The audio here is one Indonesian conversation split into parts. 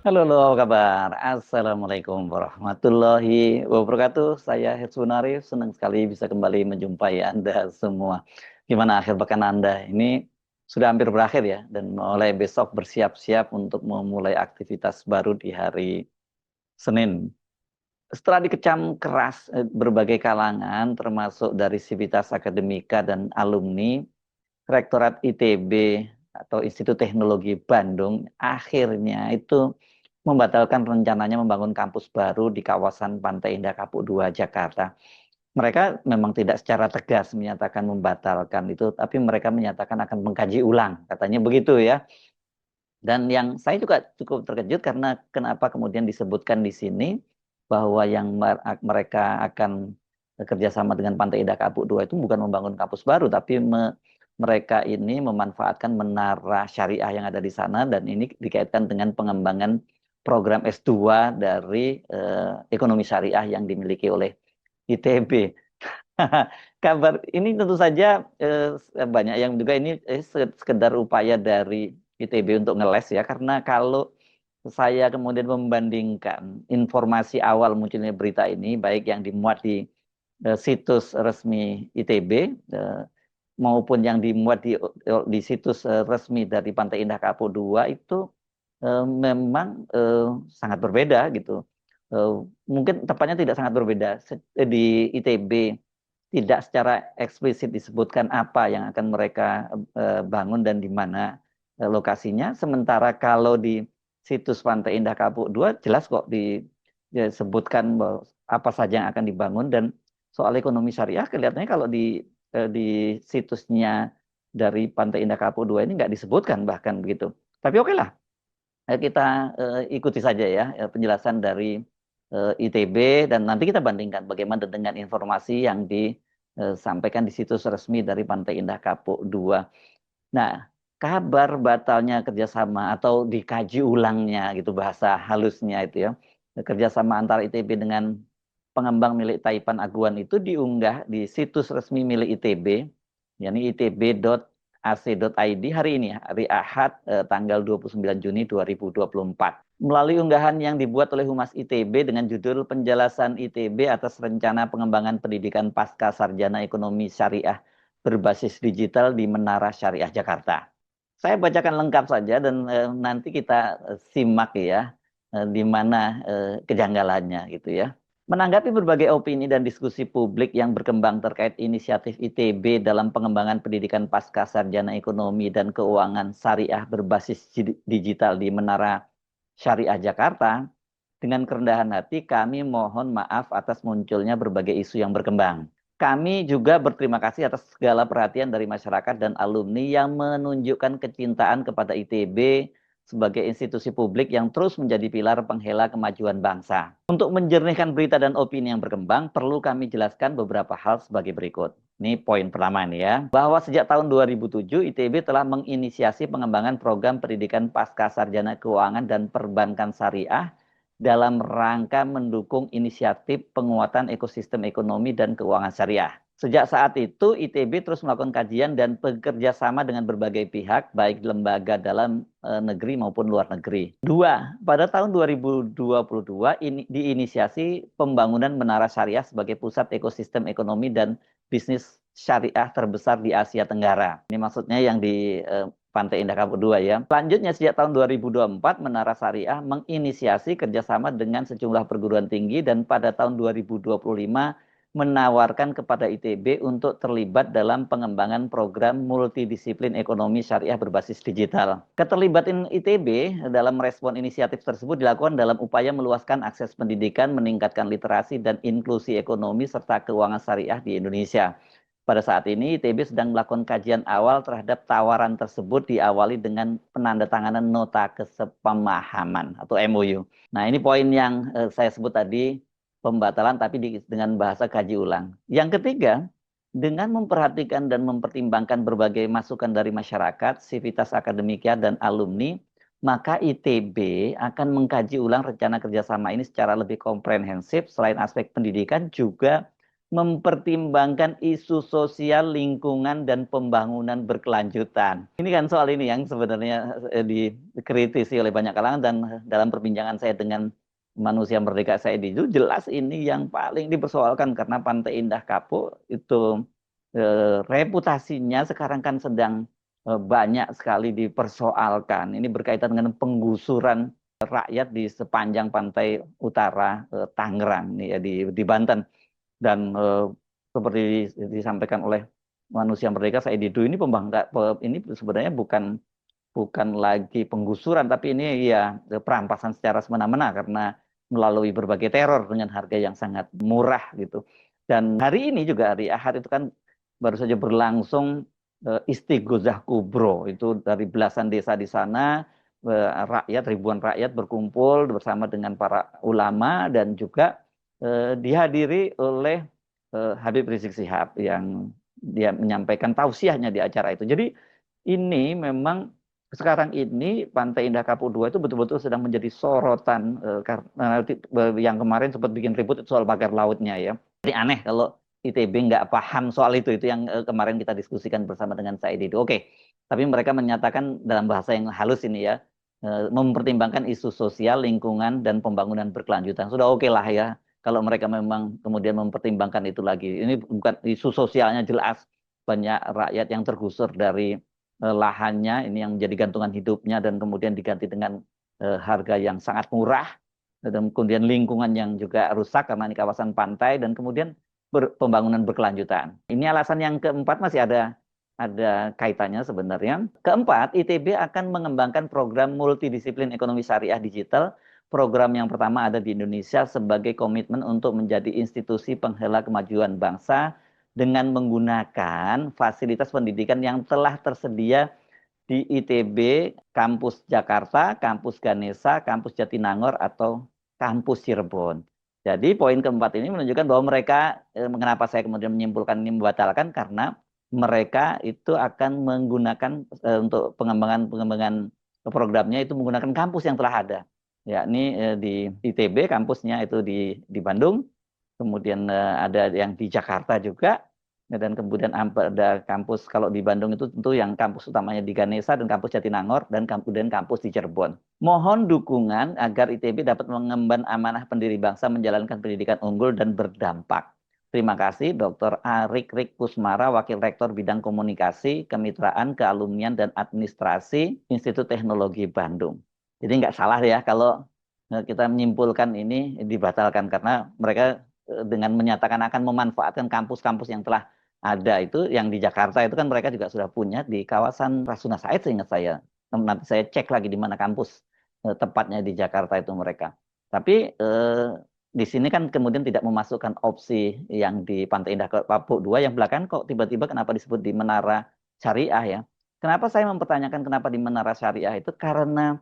Halo, halo, apa kabar? Assalamualaikum warahmatullahi wabarakatuh. Saya Hetsunari, senang sekali bisa kembali menjumpai Anda semua. Gimana akhir pekan Anda? Ini sudah hampir berakhir ya, dan mulai besok bersiap-siap untuk memulai aktivitas baru di hari Senin. Setelah dikecam keras berbagai kalangan, termasuk dari Sivitas Akademika dan alumni, Rektorat ITB atau Institut Teknologi Bandung akhirnya itu membatalkan rencananya membangun kampus baru di kawasan Pantai Indah Kapuk 2 Jakarta. Mereka memang tidak secara tegas menyatakan membatalkan itu, tapi mereka menyatakan akan mengkaji ulang, katanya begitu ya. Dan yang saya juga cukup terkejut karena kenapa kemudian disebutkan di sini bahwa yang mereka akan kerjasama dengan Pantai Indah Kapuk 2 itu bukan membangun kampus baru, tapi mereka ini memanfaatkan menara syariah yang ada di sana dan ini dikaitkan dengan pengembangan program S2 dari ekonomi syariah yang dimiliki oleh ITB. Kabar ini tentu saja banyak yang juga ini sekedar upaya dari ITB untuk ngeles ya, karena kalau saya kemudian membandingkan informasi awal munculnya berita ini, baik yang dimuat di situs resmi ITB maupun yang dimuat di situs resmi dari Pantai Indah Kapuk 2 itu memang sangat berbeda gitu. Eh, Mungkin tepatnya tidak sangat berbeda. Di ITB tidak secara eksplisit disebutkan apa yang akan mereka bangun dan di mana lokasinya. Sementara kalau di situs Pantai Indah Kapuk 2 jelas kok disebutkan bahwa apa saja yang akan dibangun dan soal ekonomi syariah kelihatannya kalau di situsnya dari Pantai Indah Kapuk 2 ini nggak disebutkan bahkan begitu. Tapi oke lah, kita ikuti saja ya penjelasan dari ITB dan nanti kita bandingkan bagaimana dengan informasi yang disampaikan di situs resmi dari Pantai Indah Kapuk 2. Nah, kabar batalnya kerjasama atau dikaji ulangnya gitu bahasa halusnya itu ya, kerjasama antara ITB dengan pengembang milik Taipan Aguan itu diunggah di situs resmi milik ITB, yakni itb.ac.id hari ini, hari Ahad tanggal 29 Juni 2024. Melalui unggahan yang dibuat oleh Humas ITB dengan judul Penjelasan ITB atas Rencana Pengembangan Pendidikan Pasca Sarjana Ekonomi Syariah Berbasis Digital di Menara Syariah Jakarta. Saya bacakan lengkap saja dan nanti kita simak ya di mana kejanggalannya gitu ya. Menanggapi berbagai opini dan diskusi publik yang berkembang terkait inisiatif ITB dalam pengembangan pendidikan pasca sarjana ekonomi dan keuangan syariah berbasis digital di Menara Syariah Jakarta, dengan kerendahan hati kami mohon maaf atas munculnya berbagai isu yang berkembang. Kami juga berterima kasih atas segala perhatian dari masyarakat dan alumni yang menunjukkan kecintaan kepada ITB sebagai institusi publik yang terus menjadi pilar penghela kemajuan bangsa. Untuk menjernihkan berita dan opini yang berkembang, perlu kami jelaskan beberapa hal sebagai berikut. Ini poin pertama nih ya, bahwa sejak tahun 2007 ITB telah menginisiasi pengembangan program pendidikan pasca sarjana keuangan dan perbankan syariah dalam rangka mendukung inisiatif penguatan ekosistem ekonomi dan keuangan syariah. Sejak saat itu, ITB terus melakukan kajian dan bekerja sama dengan berbagai pihak, baik lembaga dalam negeri maupun luar negeri. Dua, pada tahun 2022 diinisiasi pembangunan Menara Syariah sebagai pusat ekosistem ekonomi dan bisnis syariah terbesar di Asia Tenggara. Ini maksudnya yang di Pantai Indah Kapuk 2 ya. Selanjutnya sejak tahun 2024 Menara Syariah menginisiasi kerjasama dengan sejumlah perguruan tinggi dan pada tahun 2025 menawarkan kepada ITB untuk terlibat dalam pengembangan program multidisiplin ekonomi syariah berbasis digital. Keterlibatan ITB dalam merespon inisiatif tersebut dilakukan dalam upaya meluaskan akses pendidikan, meningkatkan literasi dan inklusi ekonomi serta keuangan syariah di Indonesia. Pada saat ini, ITB sedang melakukan kajian awal terhadap tawaran tersebut diawali dengan penandatanganan nota kesepemahaman atau MOU. Nah, ini poin yang saya sebut tadi, pembatalan tapi dengan bahasa kaji ulang. Yang ketiga, dengan memperhatikan dan mempertimbangkan berbagai masukan dari masyarakat, sivitas akademika, dan alumni, maka ITB akan mengkaji ulang rencana kerjasama ini secara lebih komprehensif. Selain aspek pendidikan, juga mempertimbangkan isu sosial, lingkungan, dan pembangunan berkelanjutan. Ini kan soal ini yang sebenarnya dikritisi oleh banyak kalangan, dan dalam perbincangan saya dengan Manusia Merdeka saya itu jelas ini yang paling dipersoalkan karena Pantai Indah Kapuk itu reputasinya sekarang kan sedang banyak sekali dipersoalkan. Ini berkaitan dengan penggusuran rakyat di sepanjang pantai utara Tangerang nih ya, di Banten. Dan seperti disampaikan oleh Manusia Merdeka Said Didu, ini ini sebenarnya bukan lagi penggusuran, tapi ini ya perampasan secara semena-mena karena melalui berbagai teror dengan harga yang sangat murah gitu. Dan hari ini juga hari Ahad itu kan baru saja berlangsung Istighosah Kubro, itu dari belasan desa di sana, ribuan rakyat berkumpul bersama dengan para ulama dan juga dihadiri oleh Habib Rizik Syihab yang dia menyampaikan tausiahnya di acara itu. Jadi ini memang sekarang ini Pantai Indah Kapuk 2 itu betul-betul sedang menjadi sorotan karena yang kemarin sempat bikin ribut soal pagar lautnya ya. Jadi aneh kalau ITB nggak paham soal itu yang kemarin kita diskusikan bersama dengan Said Didu. Oke, tapi mereka menyatakan dalam bahasa yang halus ini ya, mempertimbangkan isu sosial, lingkungan, dan pembangunan berkelanjutan. Sudah oke lah ya, kalau mereka memang kemudian mempertimbangkan itu lagi. Ini bukan isu sosialnya jelas, banyak rakyat yang tergusur dari lahannya, ini yang menjadi gantungan hidupnya, dan kemudian diganti dengan harga yang sangat murah, dan kemudian lingkungan yang juga rusak karena ini kawasan pantai, dan kemudian pembangunan berkelanjutan. Ini alasan yang keempat masih ada kaitannya sebenarnya. Keempat, ITB akan mengembangkan program multidisiplin ekonomi syariah digital. Program yang pertama ada di Indonesia sebagai komitmen untuk menjadi institusi penghela kemajuan bangsa dengan menggunakan fasilitas pendidikan yang telah tersedia di ITB, Kampus Jakarta, Kampus Ganesha, Kampus Jatinangor, atau Kampus Cirebon. Jadi poin keempat ini menunjukkan bahwa mereka, mengapa saya kemudian menyimpulkan ini membatalkan, karena mereka itu akan menggunakan untuk pengembangan programnya itu menggunakan kampus yang telah ada, yakni di ITB kampusnya itu di Bandung, kemudian ada yang di Jakarta juga, dan kemudian ada kampus kalau di Bandung itu tentu yang kampus utamanya di Ganesha dan kampus Jatinangor, dan kemudian kampus di Cirebon. Mohon dukungan agar ITB dapat mengemban amanah pendiri bangsa menjalankan pendidikan unggul dan berdampak. Terima kasih Dr. Arik Rik Kusmara, Wakil Rektor Bidang Komunikasi, Kemitraan, Kealumnian, dan Administrasi Institut Teknologi Bandung. Jadi nggak salah ya kalau kita menyimpulkan ini dibatalkan, karena mereka dengan menyatakan akan memanfaatkan kampus-kampus yang telah ada itu, yang di Jakarta itu kan mereka juga sudah punya di kawasan Rasuna Said seingat saya. Nanti saya cek lagi di mana kampus tepatnya di Jakarta itu mereka. Tapi di sini kan kemudian tidak memasukkan opsi yang di Pantai Indah Kapuk 2 yang belakang kok tiba-tiba kenapa disebut di Menara Syariah ya. Kenapa saya mempertanyakan kenapa di Menara Syariah itu, karena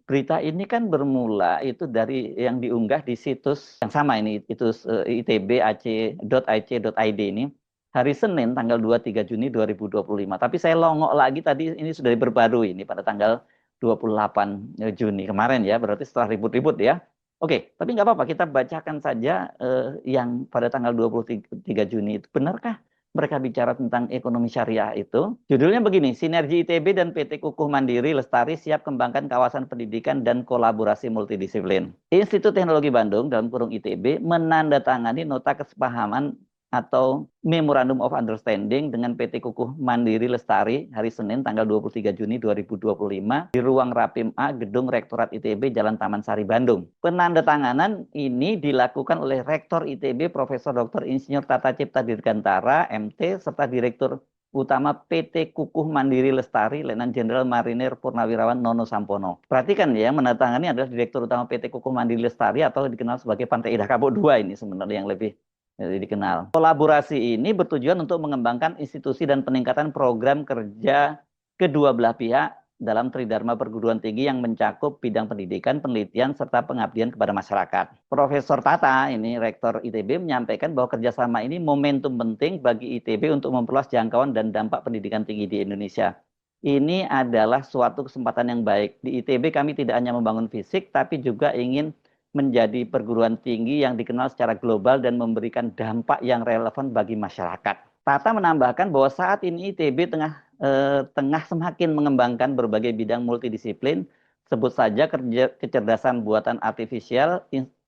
berita ini kan bermula itu dari yang diunggah di situs yang sama ini, itu itb.ac.id ini hari Senin tanggal 23 Juni 2025. Tapi saya longok lagi tadi, ini sudah diperbarui ini pada tanggal 28 Juni kemarin ya, berarti setelah ribut-ribut ya. Oke, tapi nggak apa-apa, kita bacakan saja yang pada tanggal 23 Juni itu. Benarkah mereka bicara tentang ekonomi syariah itu? Judulnya begini, Sinergi ITB dan PT Kukuh Mandiri Lestari siap kembangkan kawasan pendidikan dan kolaborasi multidisiplin. Institut Teknologi Bandung dalam kurung ITB menandatangani nota kesepahaman atau Memorandum of Understanding dengan PT Kukuh Mandiri Lestari hari Senin tanggal 23 Juni 2025 di ruang Rapim A Gedung Rektorat ITB Jalan Taman Sari Bandung. Penandatanganan ini dilakukan oleh Rektor ITB Profesor Dr. Insinyur Tata Cipta Dirgantara MT serta Direktur Utama PT Kukuh Mandiri Lestari Letnan Jenderal Marinir Purnawirawan Nono Sampono. Perhatikan ya, menandatangani adalah Direktur Utama PT Kukuh Mandiri Lestari atau dikenal sebagai Pantai Indah Kapuk 2 ini sebenarnya yang lebih dikenal. Kolaborasi ini bertujuan untuk mengembangkan institusi dan peningkatan program kerja kedua belah pihak dalam tridharma perguruan tinggi yang mencakup bidang pendidikan, penelitian, serta pengabdian kepada masyarakat. Profesor Tata, ini Rektor ITB, menyampaikan bahwa kerjasama ini momentum penting bagi ITB untuk memperluas jangkauan dan dampak pendidikan tinggi di Indonesia. Ini adalah suatu kesempatan yang baik. Di ITB kami tidak hanya membangun fisik, tapi juga ingin menjadi perguruan tinggi yang dikenal secara global dan memberikan dampak yang relevan bagi masyarakat. Tata menambahkan bahwa saat ini ITB tengah semakin mengembangkan berbagai bidang multidisiplin, sebut saja kecerdasan buatan artifisial,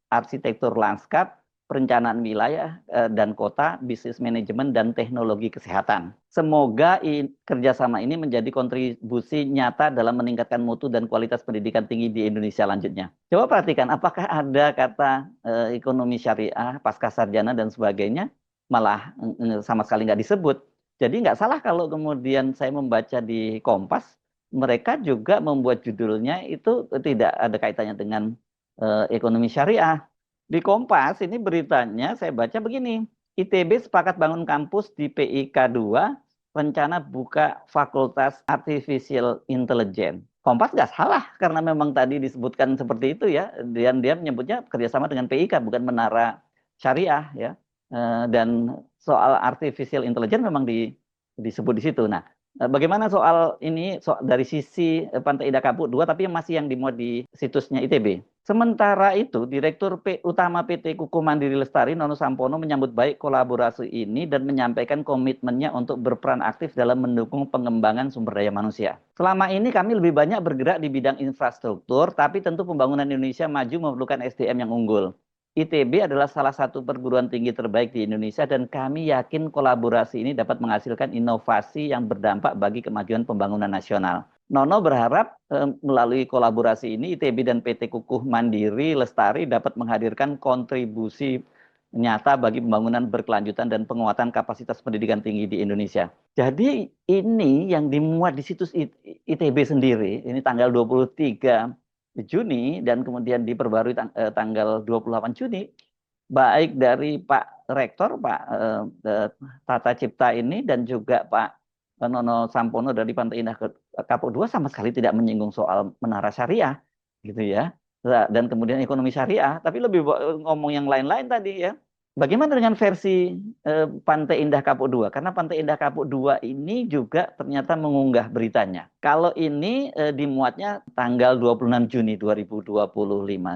arsitektur lanskap, perencanaan wilayah dan kota, bisnis manajemen, dan teknologi kesehatan. Semoga kerjasama ini menjadi kontribusi nyata dalam meningkatkan mutu dan kualitas pendidikan tinggi di Indonesia lanjutnya. Coba perhatikan, apakah ada kata ekonomi syariah, pasca sarjana, dan sebagainya, malah sama sekali nggak disebut. Jadi nggak salah kalau kemudian saya membaca di Kompas, mereka juga membuat judulnya itu tidak ada kaitannya dengan ekonomi syariah. Di Kompas ini beritanya saya baca begini, ITB sepakat bangun kampus di PIK 2, rencana buka Fakultas Artificial Intelligence. Kompas nggak salah karena memang tadi disebutkan seperti itu ya, dan dia menyebutnya kerjasama dengan PIK bukan Menara Syariah ya. Dan soal Artificial Intelligence memang disebut di situ. Nah, bagaimana soal ini dari sisi Pantai Indah Kapuk 2 tapi masih yang dimuat di situsnya ITB. Sementara itu, Direktur Utama PT Kukuh Mandiri Lestari, Nono Sampono, menyambut baik kolaborasi ini dan menyampaikan komitmennya untuk berperan aktif dalam mendukung pengembangan sumber daya manusia. Selama ini kami lebih banyak bergerak di bidang infrastruktur, tapi tentu pembangunan Indonesia maju memerlukan SDM yang unggul. ITB adalah salah satu perguruan tinggi terbaik di Indonesia dan kami yakin kolaborasi ini dapat menghasilkan inovasi yang berdampak bagi kemajuan pembangunan nasional. Nono berharap melalui kolaborasi ini ITB dan PT Kukuh Mandiri Lestari dapat menghadirkan kontribusi nyata bagi pembangunan berkelanjutan dan penguatan kapasitas pendidikan tinggi di Indonesia. Jadi ini yang dimuat di situs ITB sendiri, ini tanggal 23 Juni dan kemudian diperbarui tanggal 28 Juni, baik dari Pak Rektor, Pak Tata Cipta ini dan juga Pak Nono Sampono dari Pantai Indah Kapuk 2 sama sekali tidak menyinggung soal menara syariah gitu ya. Dan kemudian ekonomi syariah, tapi lebih ngomong yang lain-lain tadi ya. Bagaimana dengan versi Pantai Indah Kapuk 2? Karena Pantai Indah Kapuk 2 ini juga ternyata mengunggah beritanya. Kalau ini dimuatnya tanggal 26 Juni 2025.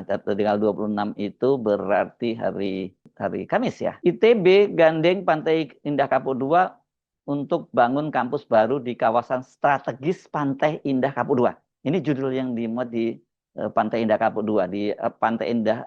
Tanggal 26 itu berarti hari Kamis ya. ITB gandeng Pantai Indah Kapuk 2 untuk bangun kampus baru di kawasan strategis Pantai Indah Kapuk 2. Ini judul yang dimuat di Pantai Indah Kapuk 2 di Pantai Indah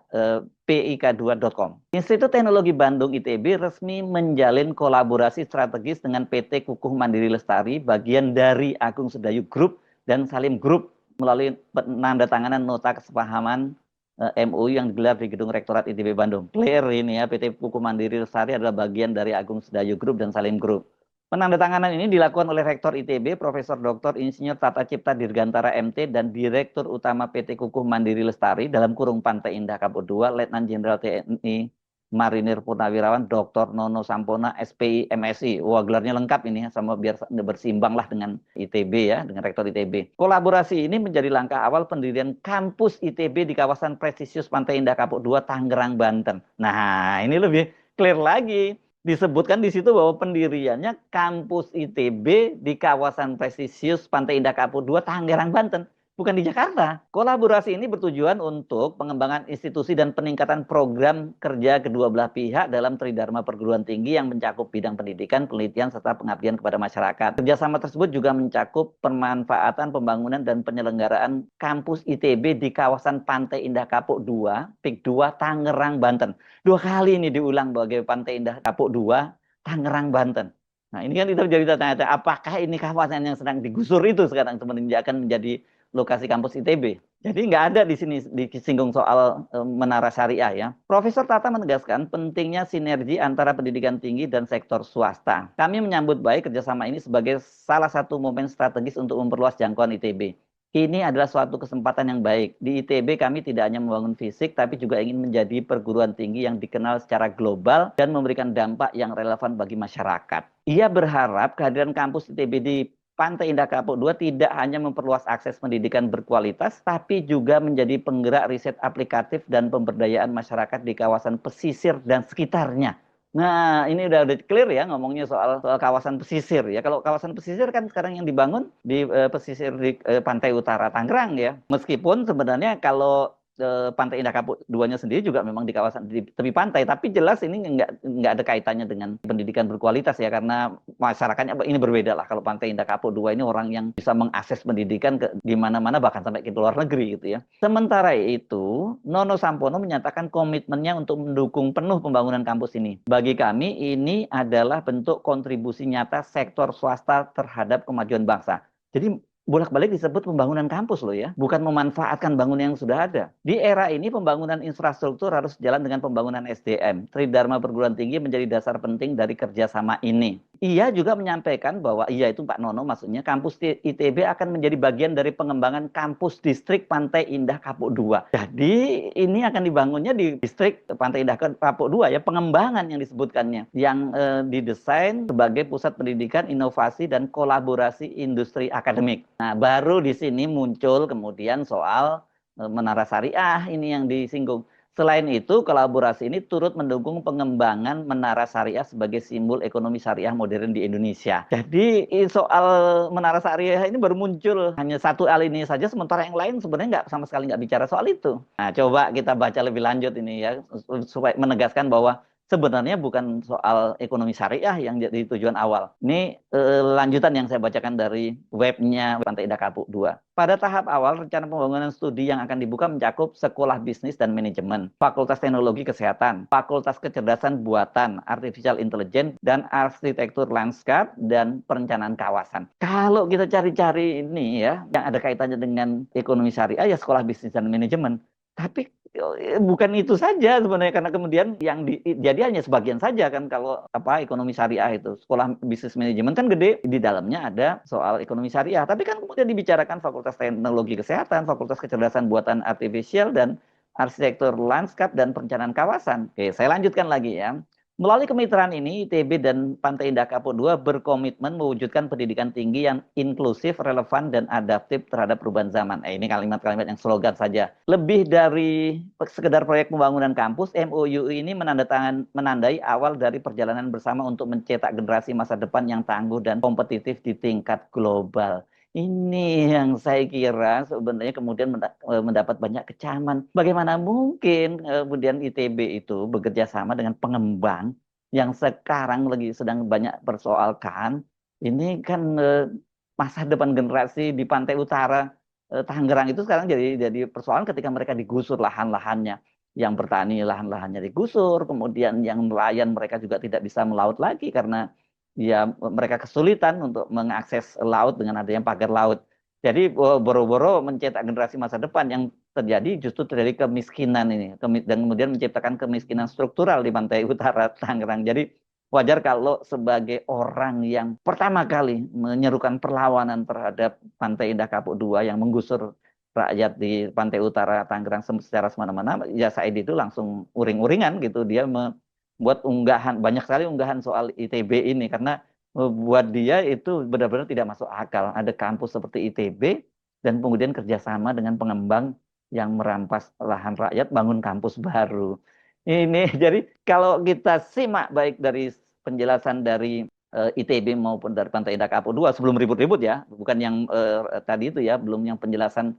pik2.com. Institut Teknologi Bandung ITB resmi menjalin kolaborasi strategis dengan PT Kukuh Mandiri Lestari, bagian dari Agung Sedayu Group dan Salim Group melalui penandatanganan nota kesepahaman MOU yang digelar di Gedung Rektorat ITB Bandung. Clear ini ya, PT Kukuh Mandiri Lestari adalah bagian dari Agung Sedayu Group dan Salim Group. Penandatanganan ini dilakukan oleh Rektor ITB, Profesor Dr. Insinyur Tata Cipta Dirgantara MT dan Direktur Utama PT Kukuh Mandiri Lestari dalam kurung Pantai Indah Kapuk 2, Letnan Jenderal TNI Marinir Purnawirawan Dr. Nono Sampono SPI MSI. Wah, gelarnya lengkap ini sama biar bersimbang lah dengan ITB ya, dengan Rektor ITB. Kolaborasi ini menjadi langkah awal pendirian kampus ITB di kawasan prestisius Pantai Indah Kapuk 2, Tangerang, Banten. Nah, ini lebih clear lagi. Disebutkan di situ bahwa pendiriannya kampus ITB di kawasan prestisius Pantai Indah Kapuk 2, Tangerang, Banten. Bukan di Jakarta. Kolaborasi ini bertujuan untuk pengembangan institusi dan peningkatan program kerja kedua belah pihak dalam tridharma perguruan tinggi yang mencakup bidang pendidikan, penelitian, serta pengabdian kepada masyarakat. Kerjasama tersebut juga mencakup pemanfaatan pembangunan dan penyelenggaraan kampus ITB di kawasan Pantai Indah Kapuk 2, PIK 2, Tangerang, Banten. 2 kali ini diulang sebagai Pantai Indah Kapuk 2, Tangerang, Banten. Nah, ini kan kita jadi tanya-tanya, apakah ini kawasan yang sedang digusur itu sekarang sebenarnya akan menjadi lokasi kampus ITB. Jadi nggak ada di sini disinggung soal menara syariah ya. Profesor Tata menegaskan pentingnya sinergi antara pendidikan tinggi dan sektor swasta. Kami menyambut baik kerjasama ini sebagai salah satu momen strategis untuk memperluas jangkauan ITB. Ini adalah suatu kesempatan yang baik. Di ITB kami tidak hanya membangun fisik, tapi juga ingin menjadi perguruan tinggi yang dikenal secara global dan memberikan dampak yang relevan bagi masyarakat. Ia berharap kehadiran kampus ITB di Pantai Indah Kapuk 2 tidak hanya memperluas akses pendidikan berkualitas, tapi juga menjadi penggerak riset aplikatif dan pemberdayaan masyarakat di kawasan pesisir dan sekitarnya. Nah, ini udah clear ya ngomongnya soal kawasan pesisir ya. Kalau kawasan pesisir kan sekarang yang dibangun di pesisir di pantai utara Tangerang ya. Meskipun sebenarnya kalau Pantai Indah Kapuk 2-nya sendiri juga memang di kawasan di tepi pantai, tapi jelas ini nggak ada kaitannya dengan pendidikan berkualitas ya, karena masyarakatnya ini berbeda lah. Kalau Pantai Indah Kapuk 2 ini orang yang bisa mengakses pendidikan ke di mana-mana, bahkan sampai ke luar negeri gitu ya. Sementara itu, Nono Sampono menyatakan komitmennya untuk mendukung penuh pembangunan kampus ini. Bagi kami ini adalah bentuk kontribusi nyata sektor swasta terhadap kemajuan bangsa. Jadi bolak-balik disebut pembangunan kampus loh ya, bukan memanfaatkan bangunan yang sudah ada. Di era ini pembangunan infrastruktur harus jalan dengan pembangunan SDM. Tridharma perguruan tinggi menjadi dasar penting dari kerjasama ini. Ia juga menyampaikan bahwa, iya itu Pak Nono maksudnya, kampus ITB akan menjadi bagian dari pengembangan kampus distrik Pantai Indah Kapuk 2. Jadi ini akan dibangunnya di distrik Pantai Indah Kapuk 2 ya, pengembangan yang disebutkannya, yang didesain sebagai pusat pendidikan, inovasi, dan kolaborasi industri akademik. Nah, baru di sini muncul kemudian soal menara syariah ini yang disinggung. Selain itu, kolaborasi ini turut mendukung pengembangan menara syariah sebagai simbol ekonomi syariah modern di Indonesia. Jadi soal menara syariah ini baru muncul hanya satu alinea saja, sementara yang lain sebenarnya sama sekali nggak bicara soal itu. Nah, coba kita baca lebih lanjut ini ya, supaya menegaskan bahwa sebenarnya bukan soal ekonomi syariah yang jadi tujuan awal. Ini lanjutan yang saya bacakan dari webnya Pantai Indah Kapuk 2. Pada tahap awal, rencana pembangunan studi yang akan dibuka mencakup Sekolah Bisnis dan Manajemen, Fakultas Teknologi Kesehatan, Fakultas Kecerdasan Buatan, Artificial Intelligence, dan Arsitektur Lanskap dan Perencanaan Kawasan. Kalau kita cari-cari ini ya, yang ada kaitannya dengan ekonomi syariah, ya Sekolah Bisnis dan Manajemen. Tapi bukan itu saja sebenarnya, karena kemudian yang jadi hanya sebagian saja kan. Kalau ekonomi syariah itu sekolah bisnis manajemen kan gede, di dalamnya ada soal ekonomi syariah, tapi kan kemudian dibicarakan Fakultas Teknologi Kesehatan, Fakultas Kecerdasan Buatan Artifisial, dan Arsitektur Lanskap dan Perencanaan Kawasan. Oke, saya lanjutkan lagi ya. Melalui kemitraan ini, ITB dan Pantai Indah Kapuk 2 berkomitmen mewujudkan pendidikan tinggi yang inklusif, relevan, dan adaptif terhadap perubahan zaman. Ini kalimat-kalimat yang slogan saja. Lebih dari sekedar proyek pembangunan kampus, MOU ini menandai awal dari perjalanan bersama untuk mencetak generasi masa depan yang tangguh dan kompetitif di tingkat global. Ini yang saya kira sebenarnya kemudian mendapat banyak kecaman. Bagaimana mungkin kemudian ITB itu bekerja sama dengan pengembang yang sekarang lagi sedang banyak persoalkan. Ini kan masa depan generasi di pantai utara Tangerang itu sekarang jadi persoalan ketika mereka digusur lahan-lahannya. Yang bertani lahan-lahannya digusur, kemudian yang nelayan mereka juga tidak bisa melaut lagi karena ya mereka kesulitan untuk mengakses laut dengan adanya pagar laut. Jadi boro-boro mencetak generasi masa depan, yang terjadi justru terjadi kemiskinan ini, dan kemudian menciptakan kemiskinan struktural di pantai utara Tangerang. Jadi wajar kalau sebagai orang yang pertama kali menyerukan perlawanan terhadap Pantai Indah Kapuk 2 yang menggusur rakyat di pantai utara Tangerang secara semena-mena, ya Said itu langsung uring-uringan gitu. Dia buat unggahan, banyak sekali unggahan soal ITB ini, karena buat dia itu benar-benar tidak masuk akal. Ada kampus seperti ITB dan kemudian kerjasama dengan pengembang yang merampas lahan rakyat bangun kampus baru. Ini jadi kalau kita simak baik dari penjelasan dari ITB maupun dari Pantai Indah Kapuk 2 sebelum ribut-ribut ya, bukan yang tadi itu ya, belum yang penjelasan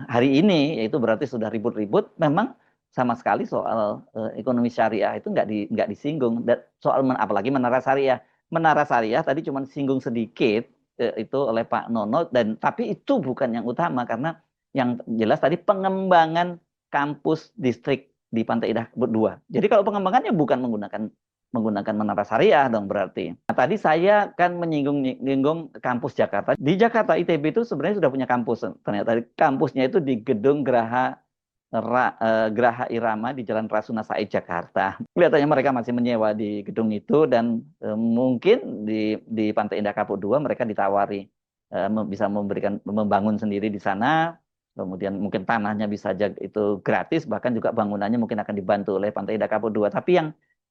hari ini, yaitu berarti sudah ribut-ribut. Memang sama sekali soal ekonomi syariah itu nggak disinggung. Dan soal apalagi menara syariah. Menara syariah tadi cuma singgung sedikit itu oleh Pak Nono, dan tapi itu bukan yang utama, karena yang jelas tadi pengembangan kampus distrik di Pantai Indah 2. Jadi kalau pengembangannya bukan menggunakan menara syariah dong berarti. Nah, tadi saya kan menyinggung kampus Jakarta. Di Jakarta ITB itu sebenarnya sudah punya kampus. Ternyata kampusnya itu di Gedung Geraha Irama di Jalan Rasuna Said, Jakarta. Kelihatannya mereka masih menyewa di gedung itu, dan mungkin di Pantai Indah Kapuk 2 mereka ditawari bisa membangun sendiri di sana. Kemudian mungkin tanahnya bisa saja itu gratis, bahkan juga bangunannya mungkin akan dibantu oleh Pantai Indah Kapuk 2. Tapi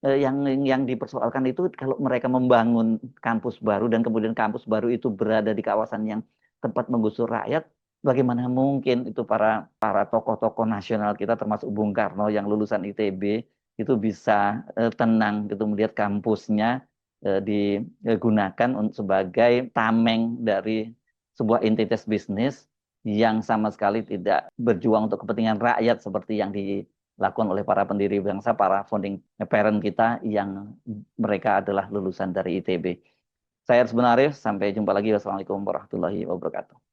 yang dipersoalkan itu kalau mereka membangun kampus baru dan kemudian kampus baru itu berada di kawasan yang tempat menggusur rakyat, bagaimana mungkin itu para tokoh-tokoh nasional kita termasuk Bung Karno yang lulusan ITB itu bisa tenang gitu melihat kampusnya digunakan sebagai tameng dari sebuah entitas bisnis yang sama sekali tidak berjuang untuk kepentingan rakyat seperti yang dilakukan oleh para pendiri bangsa, para founding parent kita yang mereka adalah lulusan dari ITB. Saya Arif, sampai jumpa lagi. Wassalamualaikum warahmatullahi wabarakatuh.